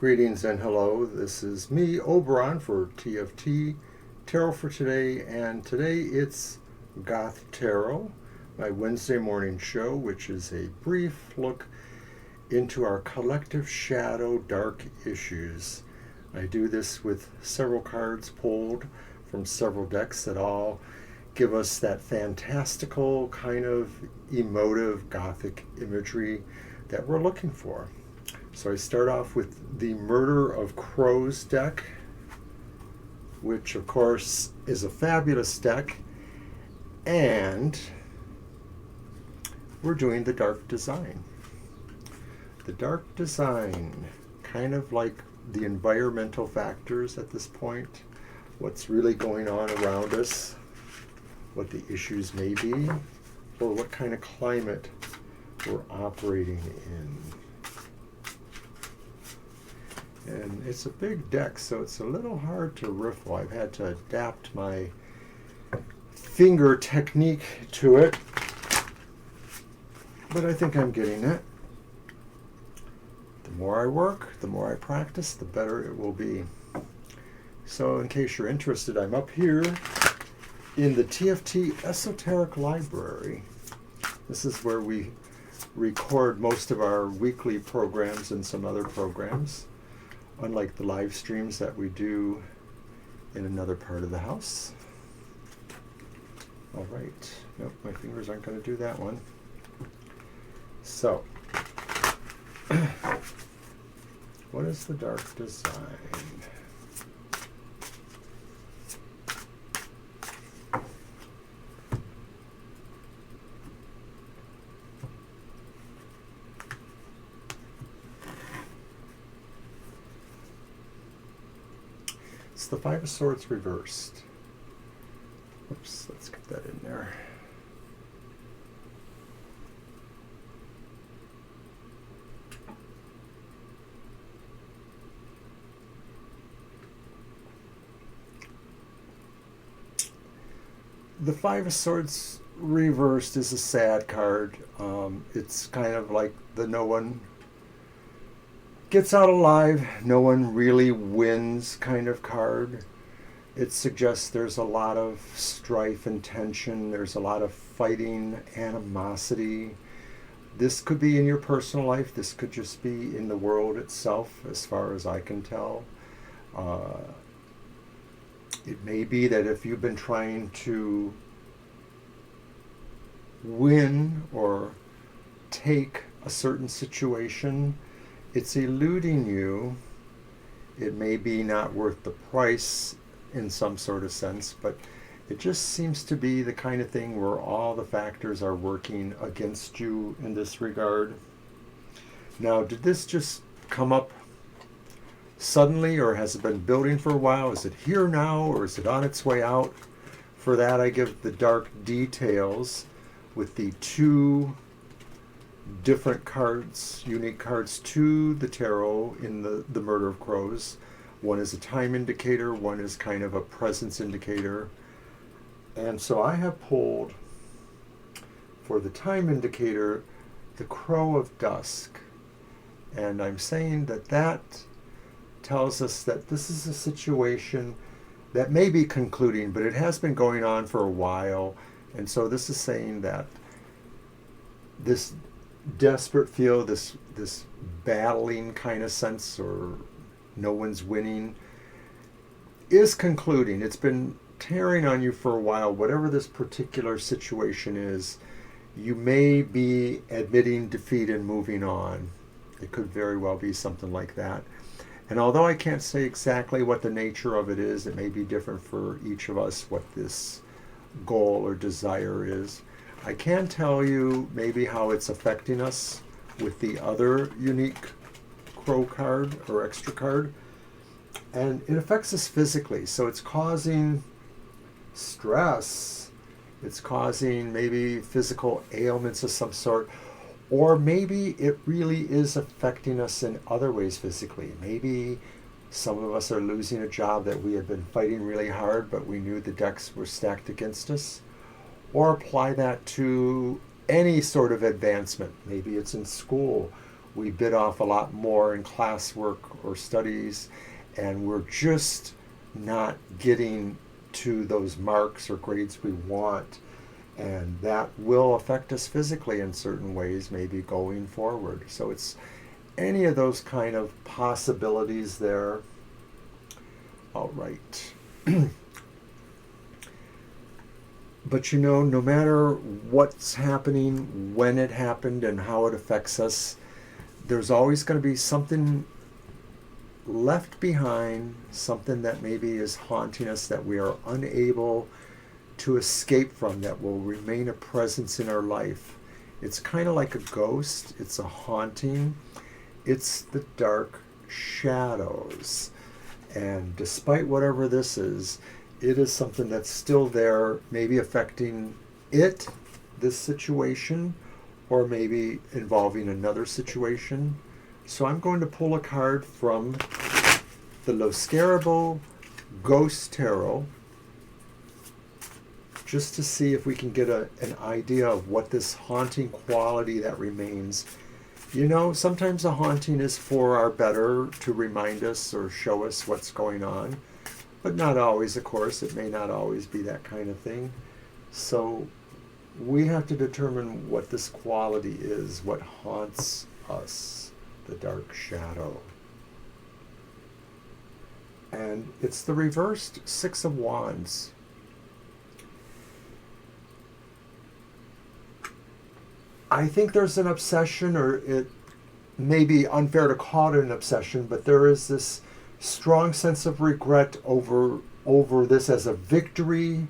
Greetings and hello. This is me, Oberon, for TFT Tarot for today, and today it's Goth Tarot, my Wednesday morning show, which is a brief look into our collective shadow dark issues. I do this with several cards pulled from several decks that all give us that fantastical kind of emotive Gothic imagery that we're looking for. So I start off with the Murder of Crows deck, which of course is a fabulous deck, and we're doing the dark design. The dark design, kind of like the environmental factors at this point, what's really going on around us, what the issues may be, or what kind of climate we're operating in. And it's a big deck, so it's a little hard to riffle. I've had to adapt my finger technique to it, but I think I'm getting it. The more I work, the more I practice, the better it will be. So in case you're interested, I'm up here in the TFT Esoteric Library. This is where we record most of our weekly programs and some other programs, unlike the live streams that we do in another part of the house. All right. Nope, my fingers aren't going to do that one. So, what is the dark design? It's the Five of Swords reversed. Oops, let's get that in there. The Five of Swords reversed is a sad card. It's kind of like the no one gets out alive, no one really wins kind of card. It suggests there's a lot of strife and tension. There's a lot of fighting, animosity. This could be in your personal life. This could just be in the world itself, as far as I can tell. It may be that if you've been trying to win or take a certain situation, it's eluding you. It may be not worth the price in some sort of sense, but it just seems to be the kind of thing where all the factors are working against you in this regard. Now, did this just come up suddenly, or has it been building for a while? Is it here now, or is it on its way out? For that, I give the dark details with the two different cards, unique cards to the tarot in the Murder of Crows. One is a time indicator, one is kind of a presence indicator. And so I have pulled, for the time indicator, the Crow of Dusk. And I'm saying that that tells us that this is a situation that may be concluding, but it has been going on for a while. And so this is saying that this desperate feel, this battling kind of sense, or no one's winning, is concluding. It's been tearing on you for a while. Whatever this particular situation is, you may be admitting defeat and moving on. It could very well be something like that. And although I can't say exactly what the nature of it is, it may be different for each of us what this goal or desire is. I can tell you maybe how it's affecting us with the other unique Crow card or extra card. And it affects us physically. So it's causing stress. It's causing maybe physical ailments of some sort. Or maybe it really is affecting us in other ways physically. Maybe some of us are losing a job that we have been fighting really hard, but we knew the decks were stacked against us. Or apply that to any sort of advancement. Maybe it's in school, we bit off a lot more in classwork or studies, and we're just not getting to those marks or grades we want. And that will affect us physically in certain ways, maybe going forward. So it's any of those kind of possibilities there. All right. But no matter what's happening, when it happened, and how it affects us, there's always going to be something left behind, something that maybe is haunting us that we are unable to escape from, that will remain a presence in our life. It's kind of like a ghost. It's a haunting. It's the dark shadows. And despite whatever this is, it is something that's still there, maybe affecting it, this situation, or maybe involving another situation. So I'm going to pull a card from the Lo Scarabo Ghost Tarot, just to see if we can get an idea of what this haunting quality that remains. Sometimes a haunting is for our better, to remind us or show us what's going on, but not always, of course. It may not always be that kind of thing. So we have to determine what this quality is, what haunts us, the dark shadow. And it's the reversed Six of Wands. I think there's an obsession, or it may be unfair to call it an obsession, but there is this strong sense of regret over this as a victory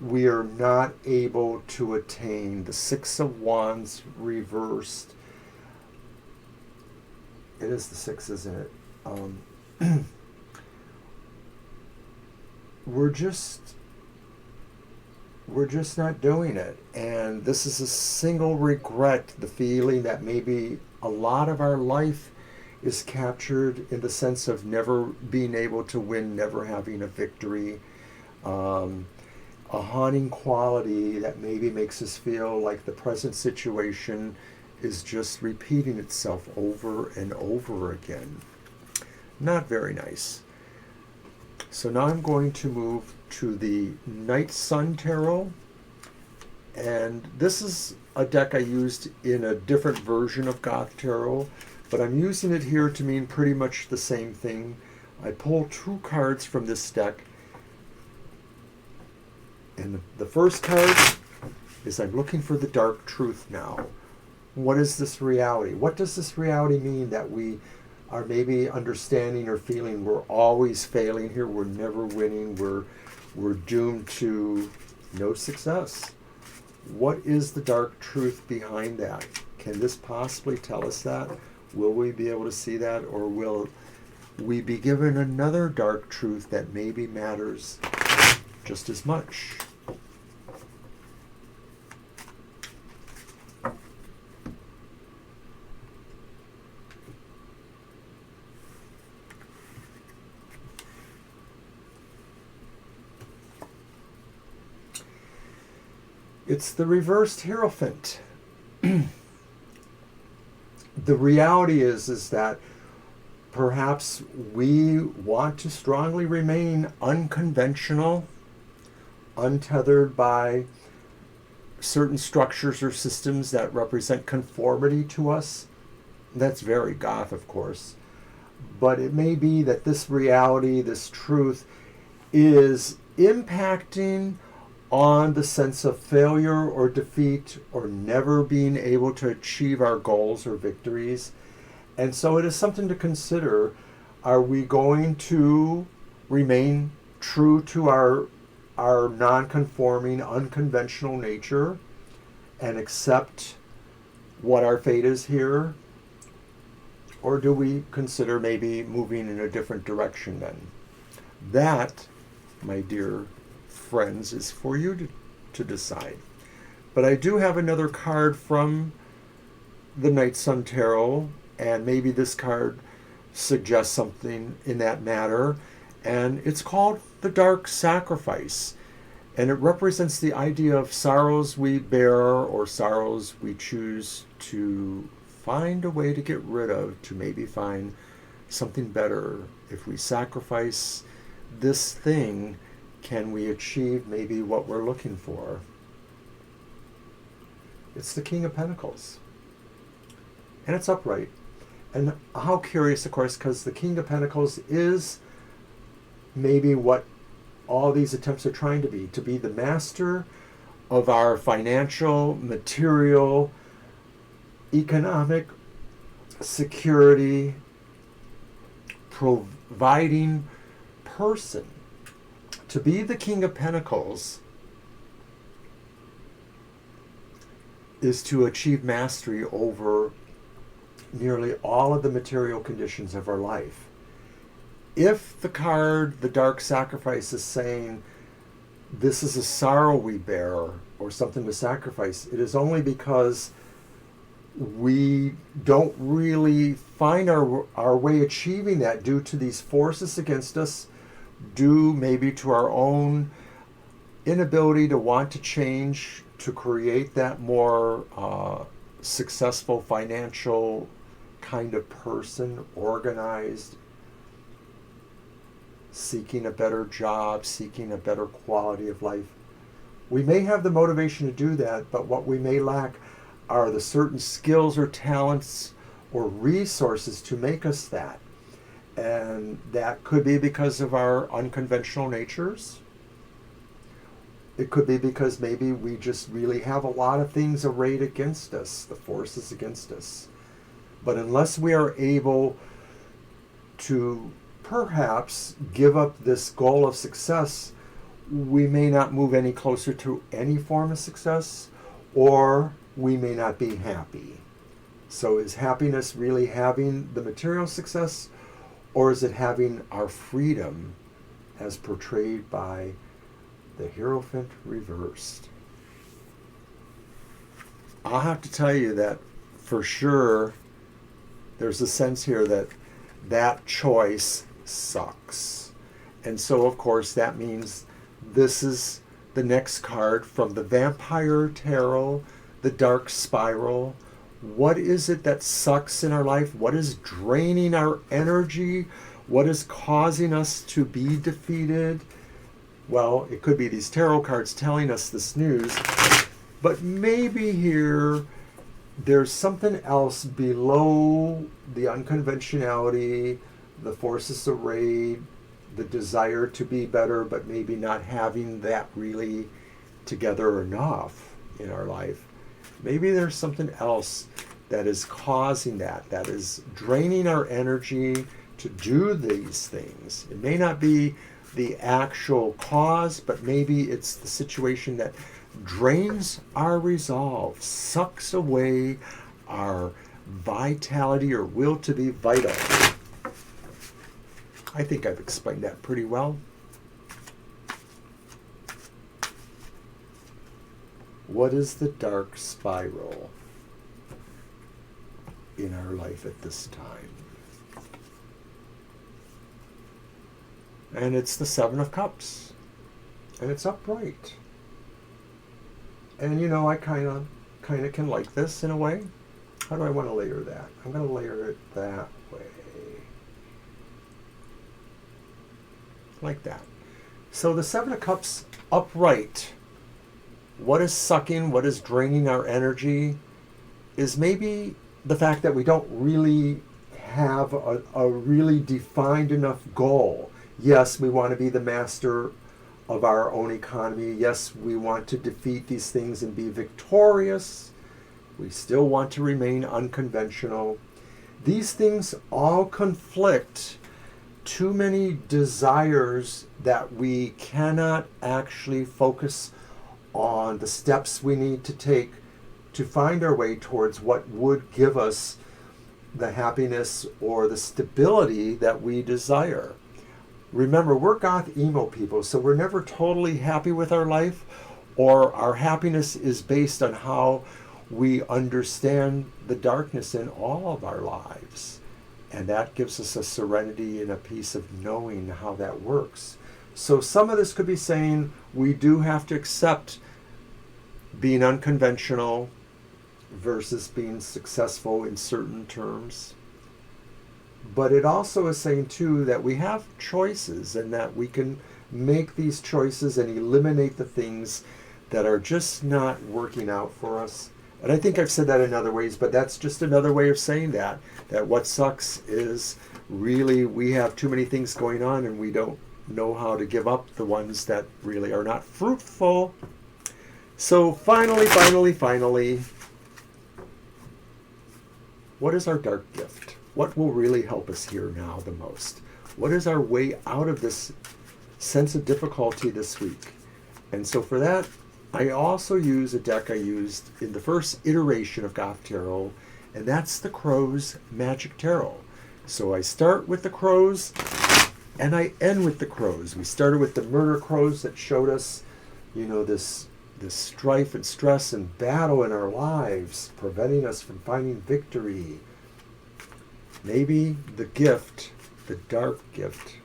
we are not able to attain. The Six of Wands reversed. It is the six, isn't it? We're just not doing it. And this is a single regret, the feeling that maybe a lot of our life is captured in the sense of never being able to win, never having a victory. A haunting quality that maybe makes us feel like the present situation is just repeating itself over and over again. Not very nice. So now I'm going to move to the Night Sun Tarot. And this is a deck I used in a different version of Goth Tarot, but I'm using it here to mean pretty much the same thing. I pull two cards from this deck. And the first card is I'm looking for the dark truth now. What is this reality? What does this reality mean that we are maybe understanding or feeling we're always failing here, we're never winning, we're doomed to no success? What is the dark truth behind that? Can this possibly tell us that? Will we be able to see that, or will we be given another dark truth that maybe matters just as much? It's the reversed Hierophant. The reality is that perhaps we want to strongly remain unconventional, untethered by certain structures or systems that represent conformity to us. That's very goth, of course. But it may be that this reality, this truth, is impacting on the sense of failure or defeat, or never being able to achieve our goals or victories. And so it is something to consider. Are we going to remain true to our non-conforming, unconventional nature and accept what our fate is here? Or do we consider maybe moving in a different direction then? That, my dear friends, is for you to decide. But I do have another card from the Night Sun Tarot, and maybe this card suggests something in that matter, and it's called the Dark Sacrifice, and it represents the idea of sorrows we bear or sorrows we choose to find a way to get rid of, to maybe find something better. If we sacrifice this thing, can we achieve maybe what we're looking for? It's the King of Pentacles. And it's upright. And how curious, of course, because the King of Pentacles is maybe what all these attempts are trying to be the master of our financial, material, economic security, providing person. To be the King of Pentacles is to achieve mastery over nearly all of the material conditions of our life. If the card, the Dark Sacrifice, is saying this is a sorrow we bear or something to sacrifice, it is only because we don't really find our way achieving that due to these forces against us, due maybe to our own inability to want to change, to create that more successful financial kind of person, organized, seeking a better job, seeking a better quality of life. We may have the motivation to do that, but what we may lack are the certain skills or talents or resources to make us that. And that could be because of our unconventional natures. It could be because maybe we just really have a lot of things arrayed against us, the forces against us. But unless we are able to perhaps give up this goal of success, we may not move any closer to any form of success, or we may not be happy. So is happiness really having the material success, or is it having our freedom as portrayed by the Hierophant reversed? I'll have to tell you that for sure there's a sense here that that choice sucks. And so of course that means this is the next card from the Vampire Tarot, the Dark Spiral. What is it that sucks in our life? What is draining our energy? What is causing us to be defeated? Well, it could be these tarot cards telling us this news, but maybe here there's something else below the unconventionality, the forces arrayed, the desire to be better, but maybe not having that really together enough in our life. Maybe there's something else that is causing that is draining our energy to do these things. It may not be the actual cause, but maybe it's the situation that drains our resolve, sucks away our vitality or will to be vital. I think I've explained that pretty well. What is the dark spiral in our life at this time? And it's the Seven of Cups. And it's upright. And you know, I kind of can like this in a way. How do I want to layer that? I'm going to layer it that way. Like that. So the Seven of Cups upright. What is sucking, what is draining our energy is maybe the fact that we don't really have a really defined enough goal. Yes, we want to be the master of our own economy. Yes, we want to defeat these things and be victorious. We still want to remain unconventional. These things all conflict. Too many desires that we cannot actually focus on the steps we need to take to find our way towards what would give us the happiness or the stability that we desire. Remember, we're goth emo people, so we're never totally happy with our life, or our happiness is based on how we understand the darkness in all of our lives. And that gives us a serenity and a peace of knowing how that works. So some of this could be saying we do have to accept being unconventional, versus being successful in certain terms. But it also is saying too that we have choices and that we can make these choices and eliminate the things that are just not working out for us. And I think I've said that in other ways, but that's just another way of saying that what sucks is really we have too many things going on and we don't know how to give up the ones that really are not fruitful. So finally, what is our dark gift? What will really help us here now the most? What is our way out of this sense of difficulty this week? And so for that, I also use a deck I used in the first iteration of Goth Tarot, and that's the Crow's Magick Tarot. So I start with the crows, and I end with the crows. We started with the murder crows that showed us, this strife and stress and battle in our lives, preventing us from finding victory. Maybe the gift, the dark gift,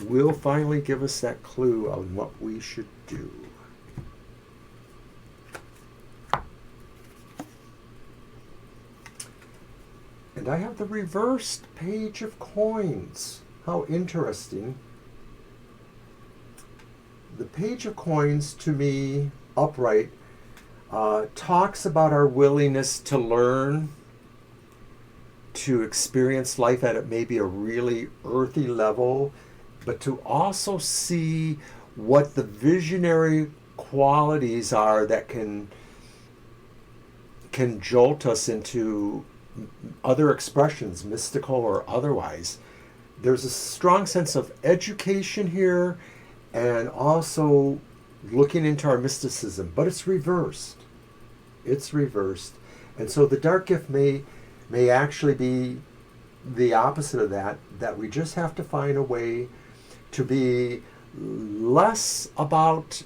will finally give us that clue on what we should do. And I have the reversed page of coins. How interesting. The page of coins, to me, upright, talks about our willingness to learn, to experience life at maybe a really earthy level, but to also see what the visionary qualities are that can jolt us into other expressions, mystical or otherwise. There's a strong sense of education here and also looking into our mysticism, but it's reversed. It's reversed. And so the dark gift may actually be the opposite of that we just have to find a way to be less about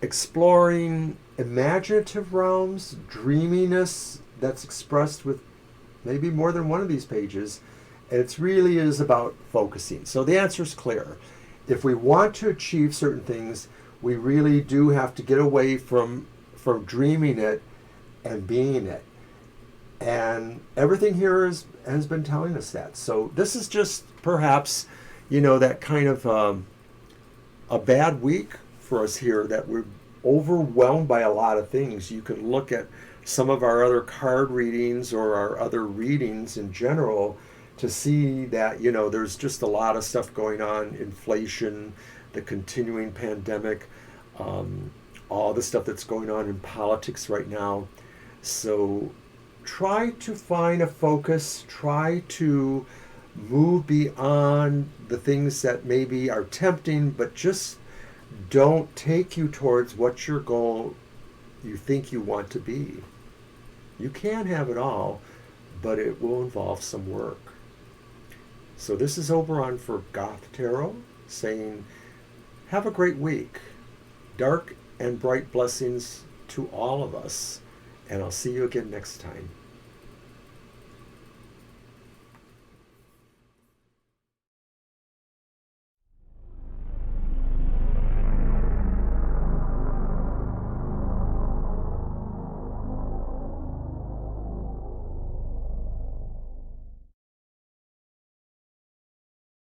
exploring imaginative realms, dreaminess that's expressed with maybe more than one of these pages, and it really is about focusing. So the answer is clear. If we want to achieve certain things, we really do have to get away from dreaming it and being it. And everything here has been telling us that. So this is just perhaps, that kind of a bad week for us here, that we're overwhelmed by a lot of things. You could look at some of our other card readings or our other readings in general to see that, there's just a lot of stuff going on. Inflation, the continuing pandemic, all the stuff that's going on in politics right now. So try to find a focus, try to move beyond the things that maybe are tempting, but just don't take you towards what your goal you think you want to be. You can have it all, but it will involve some work. So this is Oberon for Goth Tarot, saying, have a great week. Dark and bright blessings to all of us. And I'll see you again next time.